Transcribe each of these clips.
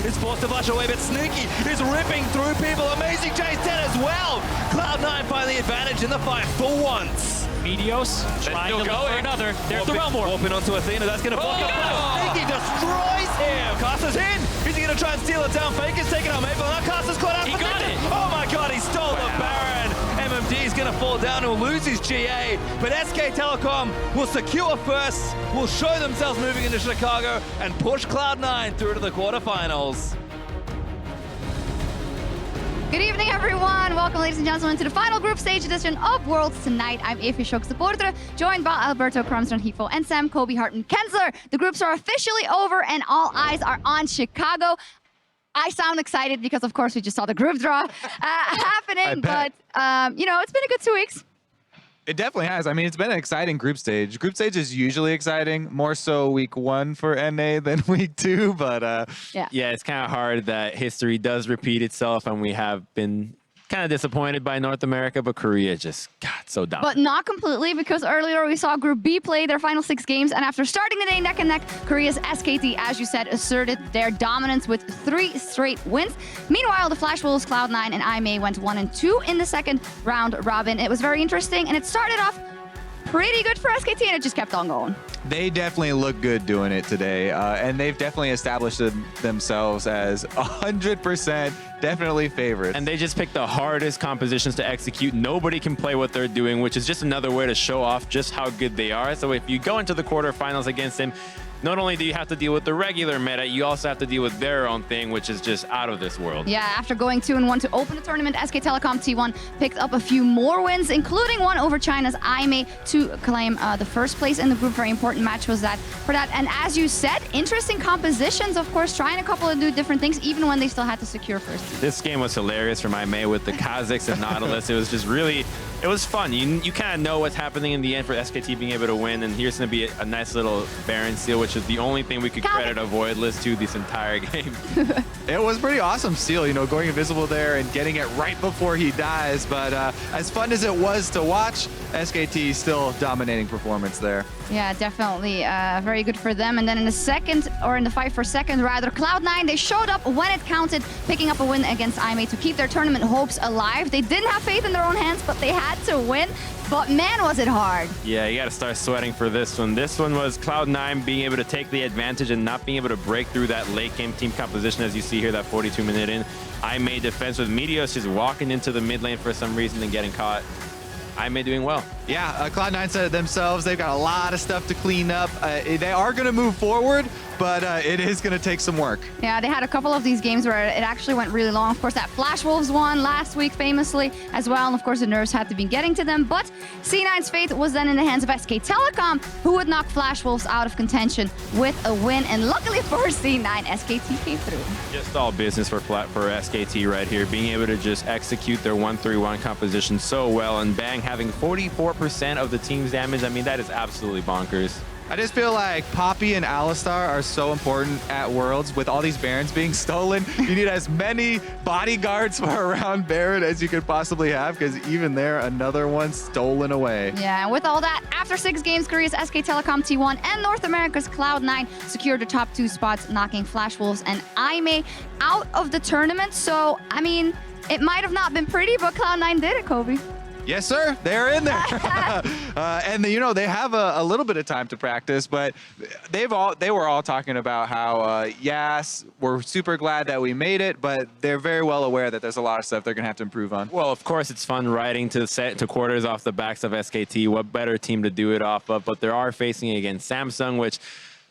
is forced to flush away, but Sneaky is ripping through people. Amazing chase 10 as well. Cloud9 find the advantage in the fight for once. Meteos trying to look for another. There's the Realmore. Open onto Athena, that's going to block up. Sneaky destroys him. Caster's in. Is he going to try and steal it down? Faker's taking out Maple. Now Caster's caught out. He got it. Oh my god, he stole the Baron. MMD is going to fall down. He'll lose his GA. But SK Telecom will secure first, will show themselves moving into Chicago, and push Cloud9 through to the quarterfinals. Good evening, everyone. Welcome, ladies and gentlemen, to the final group stage edition of Worlds tonight. I'm Sjokz supporter, joined by Alberto, Crumbz, Hifo, and Sam, Kobe, Hartman, Kensler. The groups are officially over, and all eyes are on Chicago. I sound excited because, of course, we just saw the group draw happening, but, you know, it's been a good 2 weeks. It definitely has. I mean, it's been an exciting group stage. Group stage is usually exciting, more so week 1 for NA than week 2, but yeah, it's kind of hard that history does repeat itself, and we have been kind of disappointed by North America, but Korea just got so down. But not completely, because earlier we saw Group B play their final 6 games, and after starting the day neck and neck, Korea's SKT, as you said, asserted their dominance with 3 straight wins. Meanwhile, the Flash Wolves, Cloud9, and IMA went 1-2 in the second round robin. It was very interesting, and it started off pretty good for SKT, and it just kept on going. they definitely look good doing it today. And they've definitely established themselves as 100% definitely favorites. And they just picked the hardest compositions to execute. Nobody can play what they're doing, which is just another way to show off just how good they are. So if you go into the quarterfinals against them, not only do you have to deal with the regular meta, you also have to deal with their own thing, which is just out of this world. Yeah, after going 2-1 to open the tournament, SK Telecom T1 picked up a few more wins, including one over China's IMA to claim the first place in the group. Very important match was that for that. And as you said, interesting compositions, of course, trying a couple of new different things, even when they still had to secure first. This game was hilarious from IMA with the Kazakhs and Nautilus. It was just really, it was fun. You kind of know what's happening in the end for SKT being able to win, and here's going to be a nice little Baron steal, which is the only thing we could credit a Voidless to this entire game. It was pretty awesome steal, you know, going invisible there and getting it right before he dies. But as fun as it was to watch, SKT still dominating performance there. Yeah, definitely very good for them. And then in the second, or in the fight for second rather, Cloud9, they showed up when it counted, picking up a win against IMA to keep their tournament hopes alive. They didn't have faith in their own hands, but they had to win. But man, was it hard. Yeah, you got to start sweating for this one. This one was Cloud9 being able to take the advantage and not being able to break through that late game team composition, as you see here, that 42-minute in. IMA defense with Meteos just walking into the mid lane for some reason and getting caught. IMA doing well. Yeah, Cloud9 said it themselves. They've got a lot of stuff to clean up. They are going to move forward, but it is going to take some work. Yeah, they had a couple of these games where it actually went really long. Of course, that Flash Wolves won last week famously as well. And of course, the nerves had to be getting to them. But C9's fate was then in the hands of SK Telecom, who would knock Flash Wolves out of contention with a win. And luckily for C9, SKT came through. Just all business for SKT right here, being able to just execute their 1-3-1 composition so well, and Bang having 44% of the team's damage. I mean, that is absolutely bonkers. I just feel like Poppy and Alistar are so important at Worlds. With all these Barons being stolen, you need as many bodyguards for around Baron as you could possibly have, because even there, another one stolen away. Yeah, and with all that, after 6 games, Korea's SK Telecom T1 and North America's Cloud9 secured the top 2 spots, knocking Flash Wolves and IMA out of the tournament. So, I mean, it might have not been pretty, but Cloud9 did it, Kobe. Yes, sir. They're in there. And, you know, they have a little bit of time to practice, but they were all talking about how, yes, we're super glad that we made it, but they're very well aware that there's a lot of stuff they're going to have to improve on. Well, of course, it's fun riding to quarters off the backs of SKT. What better team to do it off of? But they are facing against Samsung, which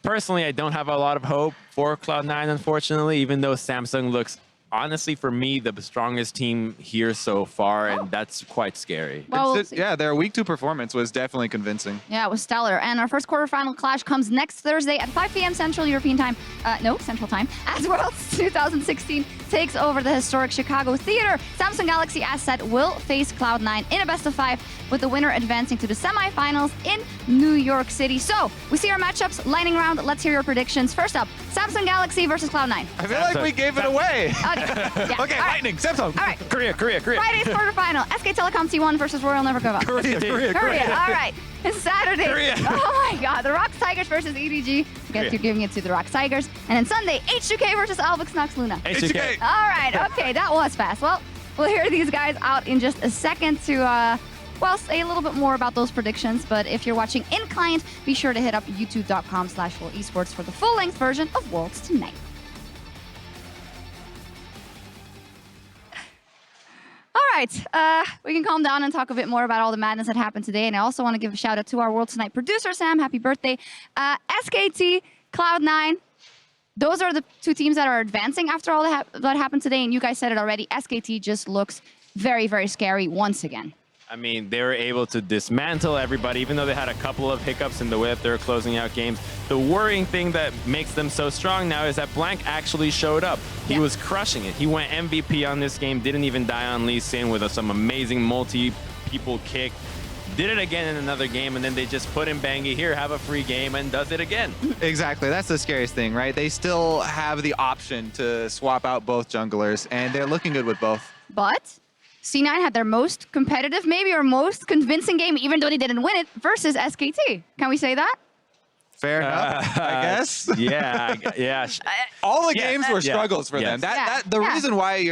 personally, I don't have a lot of hope for Cloud9, unfortunately, even though Samsung looks honestly, for me, the strongest team here so far, and that's quite scary. Well, yeah, their week 2 performance was definitely convincing. Yeah, it was stellar. And our first quarterfinal clash comes next Thursday at 5 p.m. Central European Time. No, Central Time. As Worlds 2016 takes over the historic Chicago Theater. Samsung Galaxy, as said, will face Cloud9 in a best-of-5, with the winner advancing to the semifinals in New York City. So, we see our matchups lining around. Let's hear your predictions. First up, Samsung Galaxy versus Cloud9. I feel like we gave it away. Yeah. Okay, Lightning, Samsung. All right. Korea. Friday's quarterfinal, SK Telecom T1 versus Royal Never Give Up. Korea. All right. And Saturday, Korea. oh my God, the Rocks Tigers versus EDG. I guess you're giving it to the Rocks Tigers. And then Sunday, H2K versus Albix Nox Luna. H2K. All right, okay, that was fast. Well, we'll hear these guys out in just a second to, well, say a little bit more about those predictions. But if you're watching in client, be sure to hit up youtube.com/WorldEsports for the full-length version of Worlds Tonight. All right, we can calm down and talk a bit more about all the madness that happened today. And I also want to give a shout out to our Worlds Tonight producer, Sam. Happy birthday. SKT, Cloud9. Those are the two teams that are advancing after all that happened today. And you guys said it already. SKT just looks very, very scary once again. I mean, they were able to dismantle everybody, even though they had a couple of hiccups in the way that they were closing out games. The worrying thing that makes them so strong now is that Blank actually showed up. He was crushing it. He went MVP on this game, didn't even die on Lee Sin with some amazing multi-people kick. Did it again in another game, and then they just put in Bangy here, have a free game, and does it again. Exactly. That's the scariest thing, right? They still have the option to swap out both junglers, and they're looking good with both. But C9 had their most competitive, maybe, or most convincing game, even though they didn't win it, versus SKT. Can we say that? Fair enough, I guess. Yeah. All the games were struggles for them. The Yeah. reason why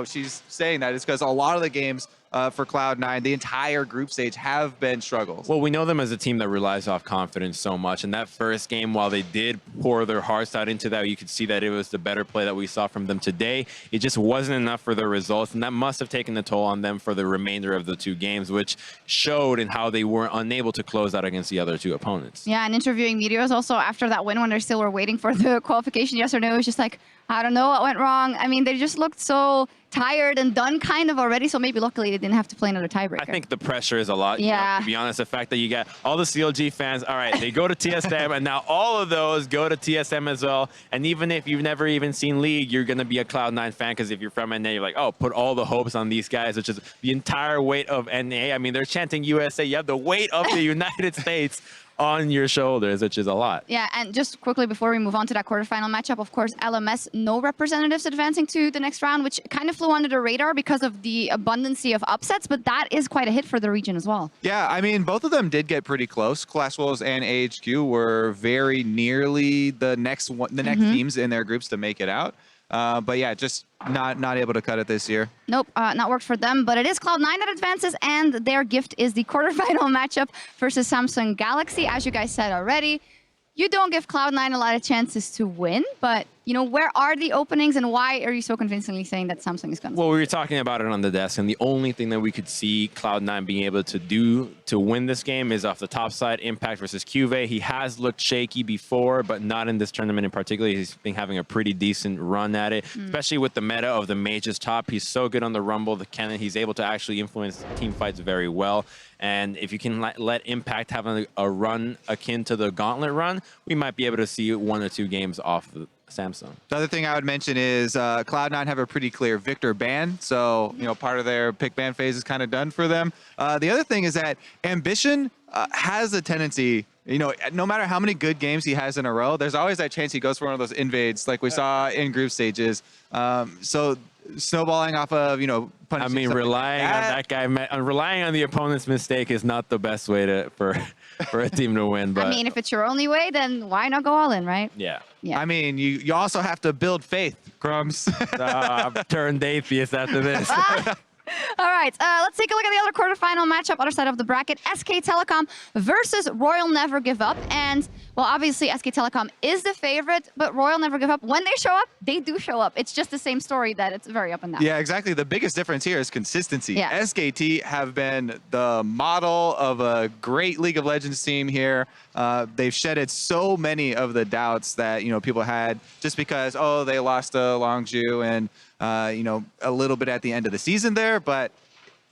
she's saying that is because a lot of the games for Cloud9, the entire group stage have been struggles. Well, we know them as a team that relies off confidence so much. And that first game, while they did pour their hearts out into that, you could see that it was the better play that we saw from them today. It just wasn't enough for the results. And that must have taken a toll on them for the remainder of the two games, which showed in how they were unable to close out against the other two opponents. Yeah, and interviewing Meteors also after that win when they still were waiting for the qualification, yes or no, it was just like, I don't know what went wrong. I mean, they just looked so tired and done kind of already, so maybe luckily they didn't have to play another tiebreaker. I think the pressure is a lot. Yeah. To be honest, the fact that you got all the CLG fans, all right, they go to TSM, and now all of those go to TSM as well. And even if you've never even seen League, you're going to be a Cloud9 fan, because if you're from NA, you're like, oh, put all the hopes on these guys, which is the entire weight of NA. I mean, they're chanting USA. You have the weight of the United States on your shoulders, which is a lot. Yeah, and just quickly before we move on to that quarterfinal matchup, of course, LMS, no representatives advancing to the next round, which kind of flew under the radar because of the abundancy of upsets, but that is quite a hit for the region as well. Yeah, I mean, both of them did get pretty close. Clash Wolves and AHQ were very nearly the next teams in their groups to make it out. But yeah, just not able to cut it this year. Nope, not worked for them, but it is Cloud9 that advances, and their gift is the quarterfinal matchup versus Samsung Galaxy. As you guys said already, you don't give Cloud9 a lot of chances to win, but where are the openings, and why are you so convincingly saying that Samsung is going to? Well, we were talking about it on the desk, and the only thing that we could see Cloud9 being able to do to win this game is off the top side, Impact versus QV. He has looked shaky before, but not in this tournament in particular. He's been having a pretty decent run at it, especially with the meta of the mages top. He's so good on the Rumble, the cannon. He's able to actually influence team fights very well. And if you can let Impact have a run akin to the Gauntlet run, we might be able to see 1 or 2 games off the Samsung. The other thing I would mention is Cloud9 have a pretty clear Victor ban, so part of their pick ban phase is kind of done for them. The other thing is that Ambition has a tendency, no matter how many good games he has in a row, there's always that chance he goes for one of those invades like we saw in group stages. So snowballing off of, punishing. I mean, relying on that guy, relying on the opponent's mistake is not the best way for a team to win. But I mean, if it's your only way, then why not go all in, right? Yeah. I mean, you also have to build faith, Crumbz. I've turned atheist after this. All right, let's take a look at the other quarterfinal matchup, other side of the bracket. SK Telecom versus Royal Never Give Up. And, well, obviously, SK Telecom is the favorite, but Royal Never Give Up, when they show up, they do show up. It's just the same story that it's very up and down. Yeah, exactly. The biggest difference here is consistency. Yeah. SKT have been the model of a great League of Legends team here. They've shedded so many of the doubts that, people had just because, oh, they lost to Longju and, a little bit at the end of the season there, but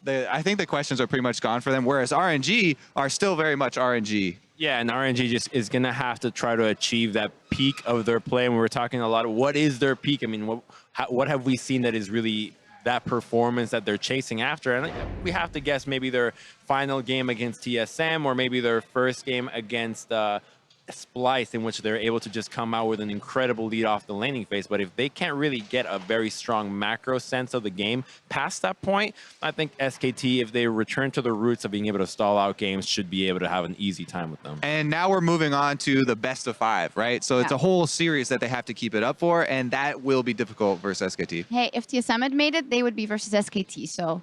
I think the questions are pretty much gone for them, whereas RNG are still very much RNG. Yeah, and RNG just is going to have to try to achieve that peak of their play. And we were talking a lot of what is their peak? I mean, what have we seen that is really that performance that they're chasing after? And we have to guess maybe their final game against TSM or maybe their first game against splice in which they're able to just come out with an incredible lead off the laning phase. But if they can't really get a very strong macro sense of the game past that point, I think SKT, if they return to the roots of being able to stall out games, should be able to have an easy time with them. And now we're moving on to the best of 5, right? So it's a whole series that they have to keep it up for, and that will be difficult versus SKT. Hey, if TSM had made it, they would be versus SKT, so...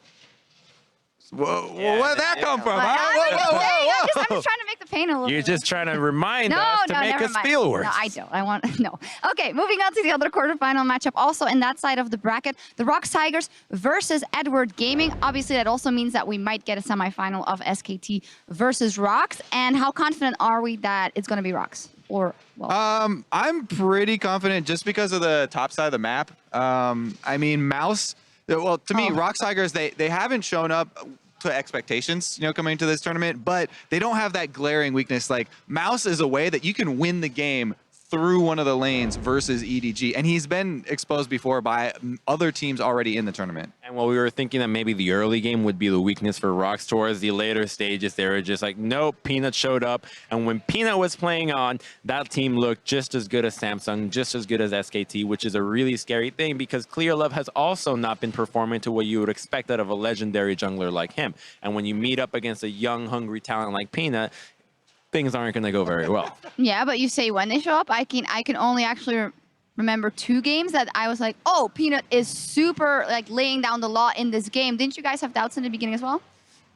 Whoa, where'd that come from? Huh? I'm just trying to make the pain a little You're bit. just trying to remind us to make never us mind. feel worse. No, I don't. I want no. Okay, moving on to the other quarterfinal matchup. Also in that side of the bracket, the Rocks Tigers versus Edward Gaming. Obviously, that also means that we might get a semifinal of SKT versus Rocks. And how confident are we that it's going to be Rocks? Or well, I'm pretty confident just because of the top side of the map. I mean, Mouse. Well, to me, Rocks Tigers, they haven't shown up to expectations, coming into this tournament, but they don't have that glaring weakness. Like, Mouse is a way that you can win the game through one of the lanes versus EDG, and he's been exposed before by other teams already in the tournament. And while we were thinking that maybe the early game would be the weakness for Rocks, towards the later stages, they were just like, nope, Peanut showed up. And when Peanut was playing on, that team looked just as good as Samsung, just as good as SKT, which is a really scary thing because Clear Love has also not been performing to what you would expect out of a legendary jungler like him. And when you meet up against a young, hungry talent like Peanut, things aren't going to go very well. yeah, but you say when they show up, I can only actually remember 2 games that I was like, oh, Peanut is super like laying down the law in this game. Didn't you guys have doubts in the beginning as well?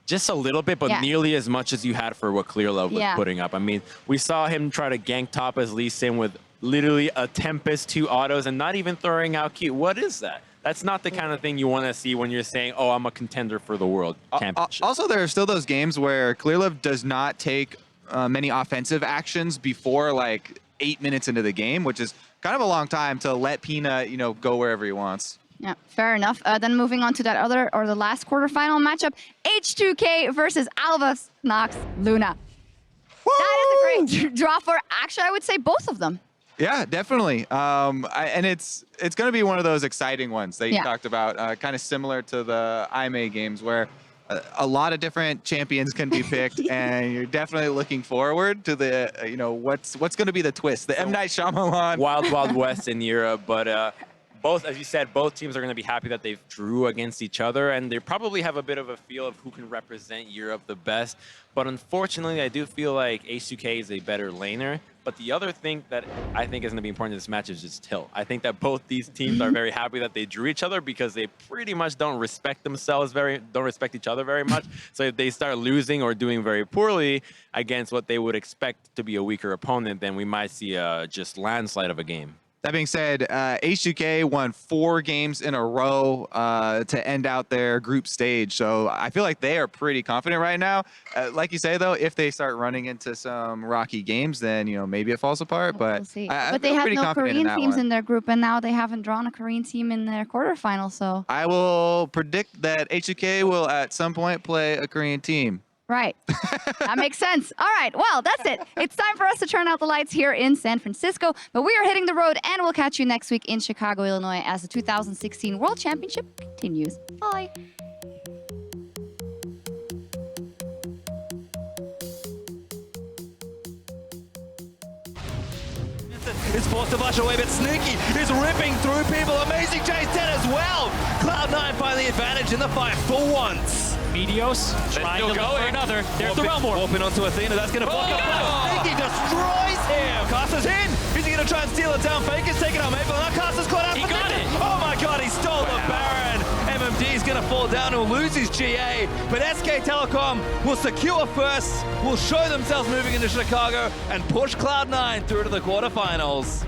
Just a little bit, but nearly as much as you had for what Clear Love was putting up. I mean, we saw him try to gank top as Lee Sin with literally a Tempest, 2 autos, and not even throwing out Q. What is that? That's not the kind of thing you want to see when you're saying, oh, I'm a contender for the world championship. Also, there are still those games where Clear Love does not take many offensive actions before like 8 minutes into the game, which is kind of a long time to let Peanut, go wherever he wants. Yeah, fair enough. Then moving on to that other, or the last quarterfinal matchup, H2K versus Alvas Nox Luna. Woo! That is a great draw for, actually, I would say both of them. Yeah, definitely. And it's going to be one of those exciting ones that you talked about, kind of similar to the IMA games where a lot of different champions can be picked, and you're definitely looking forward to the, what's going to be the twist, the M. Night Shyamalan. Wild, Wild West in Europe, but both, as you said, both teams are going to be happy that they've drew against each other, and they probably have a bit of a feel of who can represent Europe the best. But unfortunately, I do feel like H2K is a better laner. But the other thing that I think is going to be important in this match is just tilt. I think that both these teams are very happy that they drew each other because they pretty much don't respect don't respect each other very much. So if they start losing or doing very poorly against what they would expect to be a weaker opponent, then we might see a just landslide of a game. That being said, H2K won 4 games in a row to end out their group stage. So I feel like they are pretty confident right now. Like you say, though, if they start running into some rocky games, then, maybe it falls apart. But We'll see. I But they feel have pretty no confident Korean in that teams one. in their group, and now they haven't drawn a Korean team in their quarterfinal, so... I will predict that H2K will at some point play a Korean team. Right. That makes sense. All right. Well, that's it. It's time for us to turn out the lights here in San Francisco. But we are hitting the road, and we'll catch you next week in Chicago, Illinois, as the 2016 World Championship continues. Bye. Is forced to flush away, but Sneaky is ripping through people. Amazing chase dead as well. Cloud9 finally advantage in the fight for once. Meteos trying to look for another. There's the realm war. Warping onto Athena. That's going to block up. Sneaky destroys him. Caster's in. Is he going to try and steal it down? Faker's taking out Maple. Now Caster's caught out. He got it. Oh my god, he stole the Baron. MMD is going to fall down. He'll lose his GA. But SK Telecom will secure first, will show themselves moving into Chicago, and push Cloud9 through to the quarterfinals.